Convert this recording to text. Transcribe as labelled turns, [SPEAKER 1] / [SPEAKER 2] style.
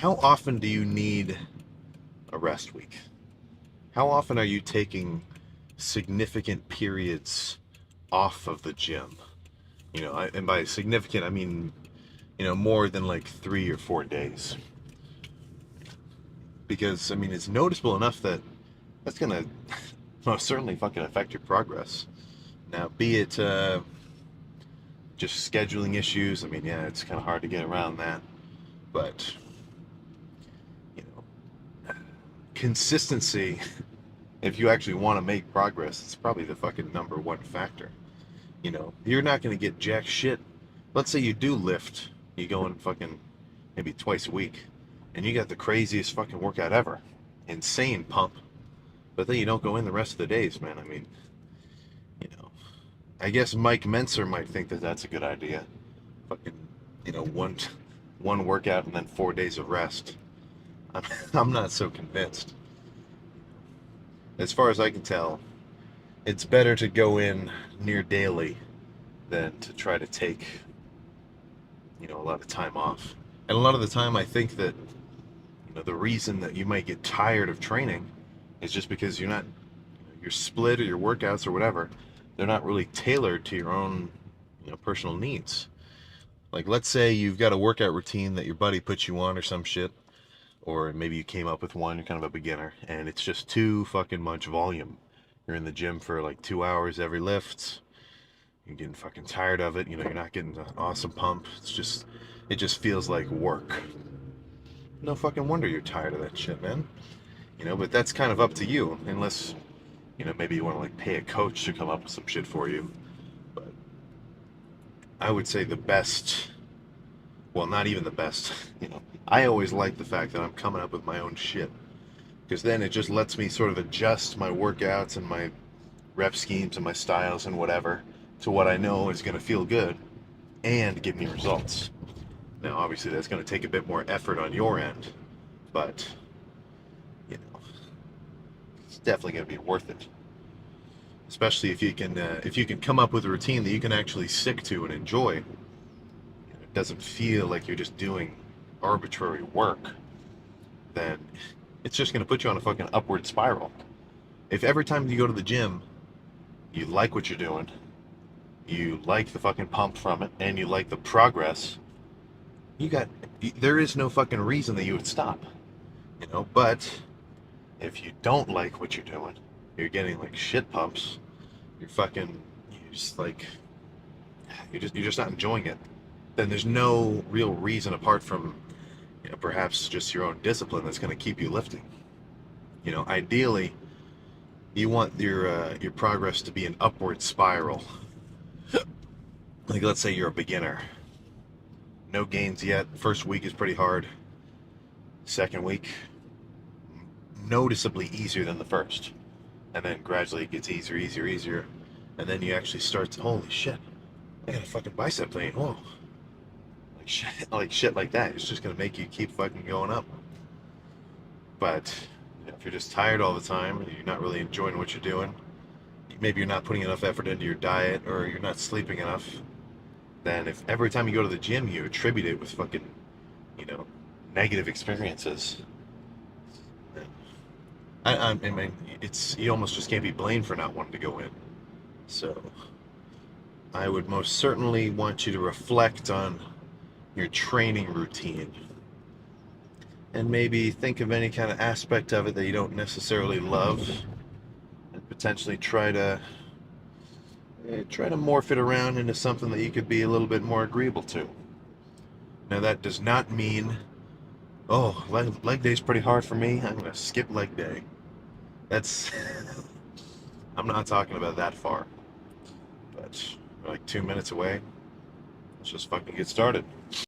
[SPEAKER 1] How often do you need a rest week? How often are you taking significant periods off of the gym? And by significant, I mean, more than like 3 or 4 days. Because, I mean, it's noticeable enough that that's going to most certainly fucking affect your progress. Now, be it just scheduling issues, I mean, yeah, it's kind of hard to get around that. But, you know, consistency, if you actually want to make progress, it's probably the fucking number one factor. You're not going to get jack shit. Let's say you do lift, you go in fucking maybe twice a week, and you got the craziest fucking workout ever. Insane pump. But then you don't go in the rest of the days, man. I mean, you know, I guess Mike Menser might think that that's a good idea. Fucking, one workout and then 4 days of rest. I'm, I'm not so convinced. As far as I can tell, it's better to go in near daily than to try to take, a lot of time off. And a lot of the time, I think that, the reason that you might get tired of training is just because you're not, your split or your workouts or whatever, they're not really tailored to your own, personal needs. Like, let's say you've got a workout routine that your buddy puts you on or some shit, or maybe you came up with one, you're kind of a beginner, and it's just too fucking much volume. You're in the gym for like 2 hours every lift. You're getting fucking tired of it. You're not getting an awesome pump. It just feels like work. No fucking wonder you're tired of that shit, man. But that's kind of up to you, unless, maybe you want to like pay a coach to come up with some shit for you. But I would say the best, well, not even the best, I always like the fact that I'm coming up with my own shit. Because then it just lets me sort of adjust my workouts and my rep schemes and my styles and whatever to what I know is going to feel good and give me results. Now, obviously, that's going to take a bit more effort on your end, but, it's definitely going to be worth it. Especially if you can come up with a routine that you can actually stick to and enjoy. It doesn't feel like you're just doing arbitrary work. Then it's just going to put you on a fucking upward spiral. If every time you go to the gym, you like what you're doing, you like the fucking pump from it, and you like the progress, there is no fucking reason that you would stop. But if you don't like what you're doing, you're getting like shit pumps, you're just not enjoying it, then there's no real reason apart from, perhaps just your own discipline that's going to keep you lifting. Ideally, you want your progress to be an upward spiral. Like, let's say you're a beginner, no gains yet. First week is pretty hard. Second week, noticeably easier than the first, and then gradually it gets easier, easier, easier, and then you actually start to, holy shit, I got a fucking bicep pain. Whoa, like shit like that. It's just gonna make you keep fucking going up. But if you're just tired all the time and you're not really enjoying what you're doing, maybe you're not putting enough effort into your diet or you're not sleeping enough, then if every time you go to the gym you attribute it with fucking, you know, negative experiences, then I mean, you almost just can't be blamed for not wanting to go in. So I would most certainly want you to reflect on your training routine and maybe think of any kind of aspect of it that you don't necessarily love and potentially try to morph it around into something that you could be a little bit more agreeable to. Now that does not mean, oh, leg day's pretty hard for me, I'm gonna skip leg day. That's I'm not talking about that far, but we're like 2 minutes away. Let's just fucking get started.